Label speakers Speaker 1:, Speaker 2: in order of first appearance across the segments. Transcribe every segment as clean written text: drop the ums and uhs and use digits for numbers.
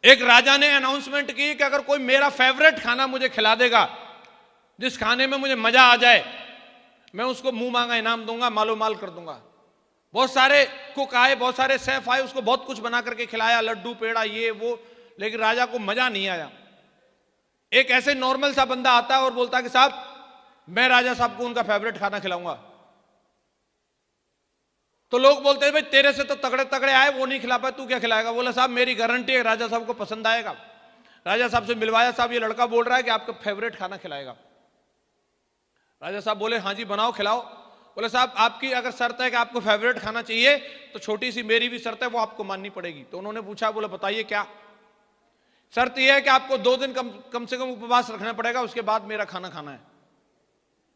Speaker 1: एक राजा ने अनाउंसमेंट की कि अगर कोई मेरा फेवरेट खाना मुझे खिला देगा, जिस खाने में मुझे मजा आ जाए, मैं उसको मुंह मांगा इनाम दूंगा, मालो माल कर दूंगा। बहुत सारे कुक आए, बहुत सारे शेफ आए, उसको बहुत कुछ बना करके खिलाया, लड्डू पेड़ा ये वो, लेकिन राजा को मजा नहीं आया। एक ऐसे नॉर्मल सा बंदा आता है और बोलता है कि साहब मैं राजा साहब को उनका फेवरेट खाना खिलाऊंगा। तो लोग बोलते हैं भाई तेरे से तो तगड़े तगड़े आए, वो नहीं खिला पाए, तू क्या खिलाएगा? बोला साहब मेरी गारंटी है राजा साहब को पसंद आएगा। राजा साहब से मिलवाया, साहब ये लड़का बोल रहा है कि आपका फेवरेट खाना खिलाएगा। राजा साहब बोले हाँ जी बनाओ खिलाओ। बोले साहब आपकी अगर शर्त है कि आपको फेवरेट खाना चाहिए तो छोटी सी मेरी भी शर्त है, वो आपको माननी पड़ेगी। तो उन्होंने पूछा, बोले बताइए क्या शर्त? यह है कि आपको 2 दिन कम से कम उपवास रखना पड़ेगा, उसके बाद मेरा खाना खाना है।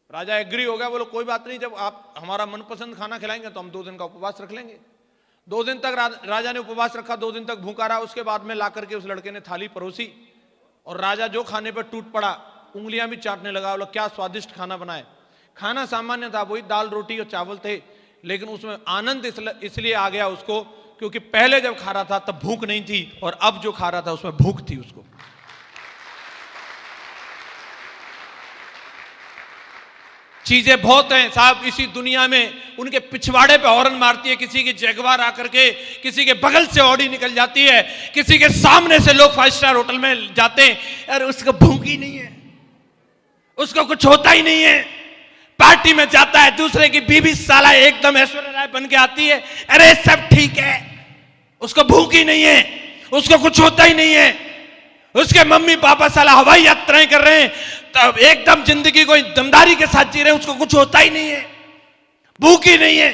Speaker 1: राजा एग्री हो गया, बोलो कोई बात नहीं, जब आप हमारा मनपसंद खाना खिलाएंगे तो हम 2 दिन का उपवास रख लेंगे। 2 दिन तक राजा ने उपवास रखा, 2 दिन तक भूखा रहा। उसके बाद में ला करके उस लड़के ने थाली परोसी और राजा जो खाने पर टूट पड़ा, उंगलियां भी चाटने लगा। बोला क्या स्वादिष्ट खाना बनाए। खाना सामान्य था, वही दाल रोटी और चावल थे, लेकिन उसमें आनंद इसलिए आ गया उसको क्योंकि पहले जब खा रहा था तब भूख नहीं थी और अब जो खा रहा था उसमें भूख थी उसको। चीजें बहुत हैं साहब इसी दुनिया में, उनके पिछवाड़े पे हॉर्न मारती है, किसी की जैगवार आकर के, किसी के बगल से ऑडी निकल जाती है, किसी के सामने से लोग 5 स्टार होटल में जाते हैं, अरे उसको भूख ही नहीं है, उसको कुछ होता ही नहीं है। पार्टी में जाता है, दूसरे की बीवी साला एकदम ऐश्वर्या राय बन के आती है, अरे सब ठीक है, उसको भूख ही नहीं है, उसको कुछ होता ही नहीं है। उसके मम्मी पापा साला हवाई यात्राएं कर रहे हैं, तब एकदम जिंदगी को दमदारी के साथ जी रहे हैं, उसको कुछ होता ही नहीं है, भूख ही नहीं है।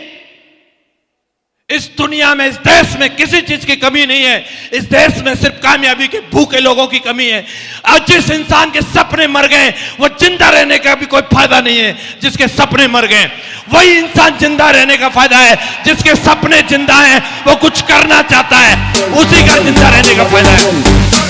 Speaker 1: इस दुनिया में, इस देश में किसी चीज की कमी नहीं है। इस देश में सिर्फ कामयाबी के भूखे लोगों की कमी है। और जिस इंसान के सपने मर गए वो जिंदा रहने का भी कोई फायदा नहीं है। जिसके सपने मर गए वही इंसान जिंदा रहने का फायदा है। जिसके सपने जिंदा हैं वो कुछ करना चाहता है, उसी का जिंदा रहने का फायदा है।